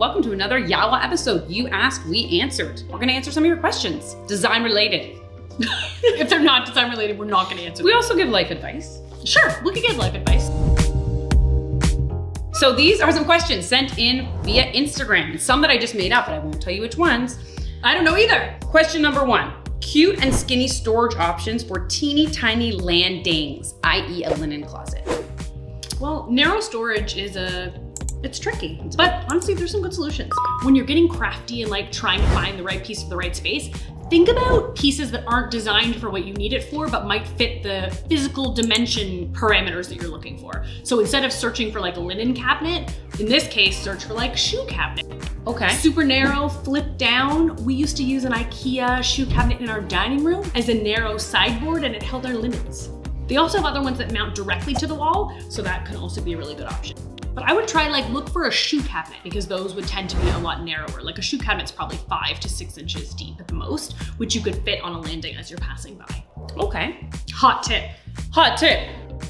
welcome to another Yawa episode. You asked, we answered. We're gonna answer some of your questions, design related. If they're not design related, we're not gonna answer them. We also give life advice. Sure, we could give life advice. So these are some questions sent in via Instagram. Some that I just made up, but I won't tell you which ones. I don't know either. Question number 1. Cute and skinny storage options for teeny tiny landings, i.e. a linen closet. Well, narrow storage it's tricky, but honestly, there's some good solutions. When you're getting crafty and like trying to find the right piece for the right space, think about pieces that aren't designed for what you need it for, but might fit the physical dimension parameters that you're looking for. So instead of searching for like a linen cabinet, in this case, search for like shoe cabinet. Okay. Super narrow, flip down. We used to use an IKEA shoe cabinet in our dining room as a narrow sideboard, and it held our linens. They also have other ones that mount directly to the wall, so that can also be a really good option. But I would try look for a shoe cabinet, because those would tend to be a lot narrower. Like a shoe cabinet's probably 5 to 6 inches deep at the most, which you could fit on a landing as you're passing by. Okay. Hot tip. Hot tip.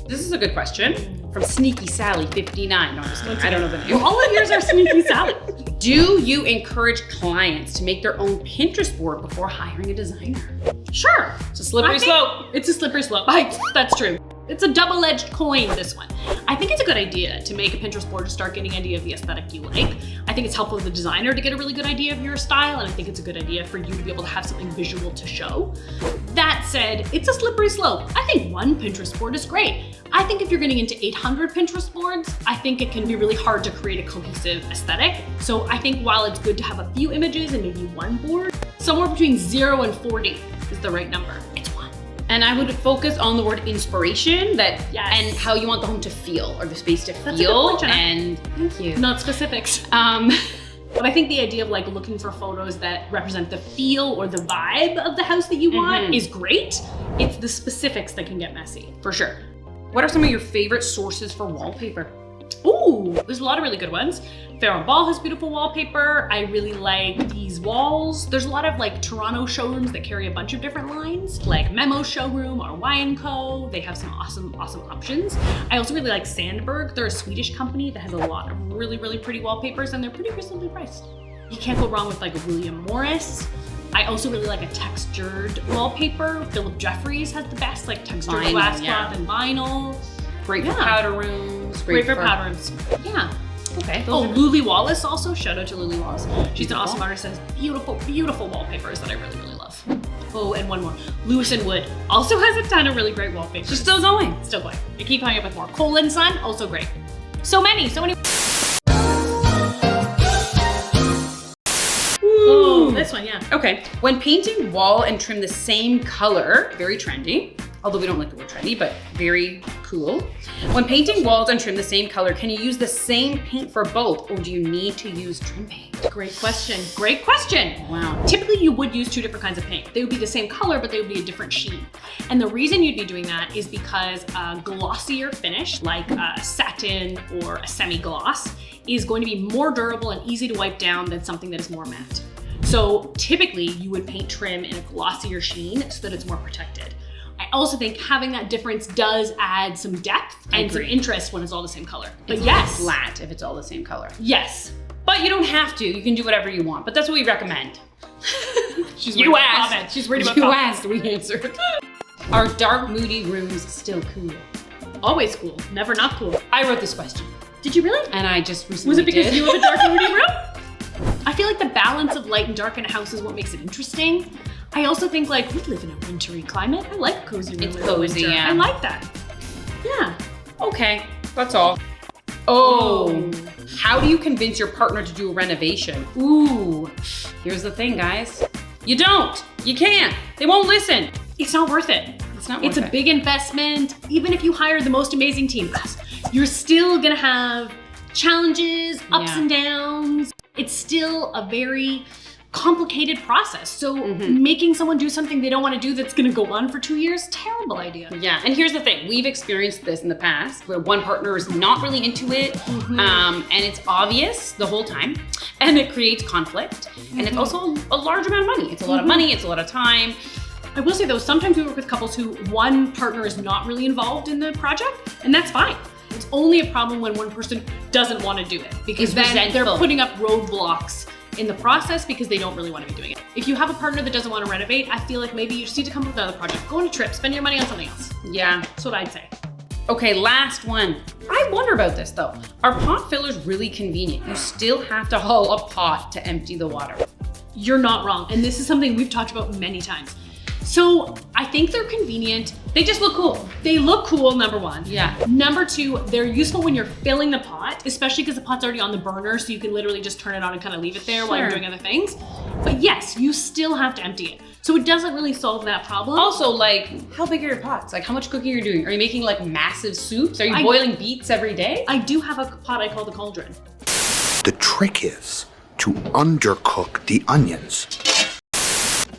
This is a good question from Sneaky Sally 59. No, I'm just kidding. I don't know the name. Well, all of yours are Sneaky Sally. Do you encourage clients to make their own Pinterest board before hiring a designer? Sure. It's a slippery slope. It's a slippery slope. That's true. It's a double-edged coin, this one. I think it's a good idea to make a Pinterest board to start getting an idea of the aesthetic you like. I think it's helpful as a designer to get a really good idea of your style, and I think it's a good idea for you to be able to have something visual to show. That said, it's a slippery slope. I think one Pinterest board is great. I think if you're getting into 800 Pinterest boards, I think it can be really hard to create a cohesive aesthetic. So I think while it's good to have a few images and maybe one board, somewhere between 0 and 40 is the right number. It's one. And I would focus on the word inspiration Yes. And how you want the home to feel, or the space to That's a good feel. point, Jenna. And thank you. Not specifics. But I think the idea of looking for photos that represent the feel or the vibe of the house that you want is great. It's the specifics that can get messy. For sure. What are some of your favorite sources for wallpaper? Ooh, there's a lot of really good ones. Fair & Ball has beautiful wallpaper. I really like these walls. There's a lot of Toronto showrooms that carry a bunch of different lines, like Memo Showroom or Y&Co. They have some awesome options. I also really like Sandberg. They're a Swedish company that has a lot of really, really pretty wallpapers, and they're pretty reasonably priced. You can't go wrong with a William Morris. I also really like a textured wallpaper. Philip Jeffries has the best, textured Vinyl, glass yeah. cloth and vinyl. Great for powder rooms. Great for powder rooms. Yeah. Okay. Luli Wallace also. Shout out to Luli Wallace. She's an awesome artist that has beautiful, beautiful wallpapers that I really, really love. Oh, and one more. Lewis and Wood also has a ton of really great wallpapers. She's still going. Still going. I keep coming up with more. Cole and Son, also great. So many. Oh, this one, yeah. Okay. When painting wall and trim the same color, very trendy, although we don't like the word trendy, but very cool. When painting walls and trim the same color, can you use the same paint for both, or do you need to use trim paint? Great question. Great question. Wow. Typically, you would use 2 different kinds of paint. They would be the same color, but they would be a different sheen. And the reason you'd be doing that is because a glossier finish, like a satin or a semi-gloss, is going to be more durable and easy to wipe down than something that is more matte. So typically, you would paint trim in a glossier sheen so that it's more protected. I also think having that difference does add some depth and some interest when it's all the same color. But It's yes. flat if it's all the same color. Yes. But you don't have to. You can do whatever you want. But that's what we recommend. You asked. She's worried about You comments. asked, we answered. Are dark, moody rooms still cool? Always cool. Never not cool. I wrote this question. Did you really? And I just recently Was it because did. you have a dark moody room? I feel like the balance of light and dark in a house is what makes it interesting. I also think we live in a wintry climate. I like a cozy room. It's in the cozy, winter. yeah. I like that. Yeah. Okay, that's all. Oh, how do you convince your partner to do a renovation? Ooh, here's the thing, guys. You don't. You can't. They won't listen. It's not worth it. It's a big investment. Even if you hire the most amazing team, you're still gonna have challenges, ups and downs. It's still a very complicated process. So making someone do something they don't want to do that's gonna go on for 2 years, terrible idea. Yeah, and here's the thing. We've experienced this in the past where one partner is not really into it, and it's obvious the whole time, and it creates conflict. And it's also a large amount of money. It's a lot of money, it's a lot of time. I will say though, sometimes we work with couples who one partner is not really involved in the project, and that's fine. it's only a problem when one person doesn't want to do it, because then they're putting up roadblocks in the process because they don't really want to be doing it. If you have a partner that doesn't want to renovate, I feel like maybe you just need to come up with another project. Go on a trip, spend your money on something else. Yeah. That's what I'd say. Okay, last one. I wonder about this though. Are pot fillers really convenient? You still have to haul a pot to empty the water. You're not wrong. And this is something we've talked about many times. So I think they're convenient. They just look cool. They look cool, number one. Yeah. Number two, they're useful when you're filling the pot, especially because the pot's already on the burner, so you can literally just turn it on and kind of leave it there while you're doing other things. But yes, you still have to empty it. So it doesn't really solve that problem. Also, like, how big are your pots? Like, how much cooking are you doing? Are you making like massive soups? Are you boiling beets every day? I do have a pot I call the cauldron. The trick is to undercook the onions.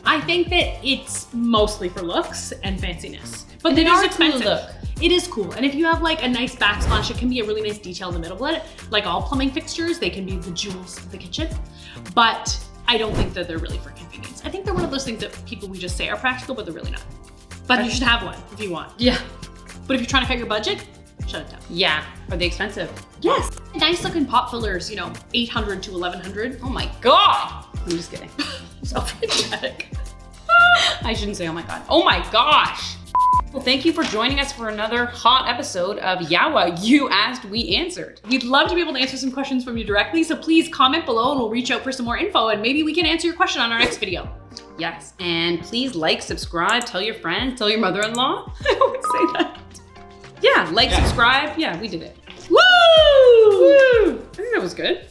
I think that it's mostly for looks and fanciness, but They it are is expensive. cool look. It is cool, and if you have like a nice backsplash, it can be a really nice detail in the middle of it. Like all plumbing fixtures, they can be the jewels of the kitchen, but I don't think that they're really for convenience. I think they're one of those things that we just say are practical, but they're really not. But you should have one if you want. Yeah. But if you're trying to cut your budget, shut it down. Yeah. Are they expensive? Yes. Nice looking pot fillers, you know, 800 to 1100. Oh my God. I'm just kidding. Self-energetic. I shouldn't say oh my God. Oh my gosh. Well, thank you for joining us for another hot episode of Yawa, You Asked, We Answered. We'd love to be able to answer some questions from you directly, so please comment below and we'll reach out for some more info and maybe we can answer your question on our next video. Yes, and please like, subscribe, tell your friends, tell your mother-in-law. I always say that. Yeah, like, subscribe. Yeah, we did it. Woo! Woo! I think that was good.